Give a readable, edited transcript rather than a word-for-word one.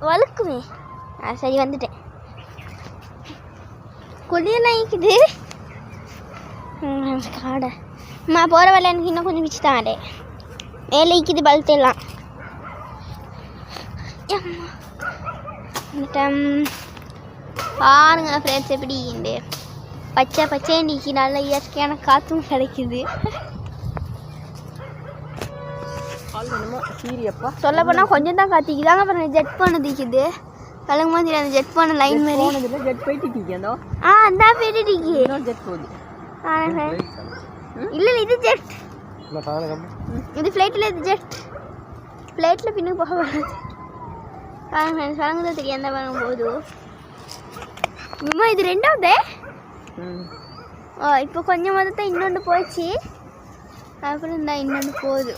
வழுக்குமே. சரி வந்துட்டேன். குளியெல்லாம் ஈக்குது காடை. அம்மா போகிற வேலை எனக்கு இன்னும் கொஞ்சம் மிச்சு தாடே. மேலே ஈக்குது பழுத்தெல்லாம். பாருங்க ஃப்ரெண்ட்ஸ் எப்படி இந்த பச்சை பச்சை நீக்கி நல்ல இயற்கையான காற்றும் கிடைக்குது. சொல்ல போனால் கொஞ்சம் தான் காத்திக்குதாங்க. அப்புறம் ஜெட் பண்ண தீக்குது. கலங்க மாதிரி அந்த ஜெட் பண்ண லைன் மாதிரி ஜெட் போயிட்டு அந்த போயிட்டு ஜெட் போகுது. இல்லை இது ஜெட். இது ஃப்ளைட்டில் இது ஜெட். ஃப்ளைட்டில் பின்னுக்கு போக வராது. சலங்குதான் தெரியும் அந்த வரும் போது. இது ரெண்டாவது. இப்போ கொஞ்சம் தான் இன்னொன்று போச்சு. அப்புறம் இந்த இன்னொன்று போகுது.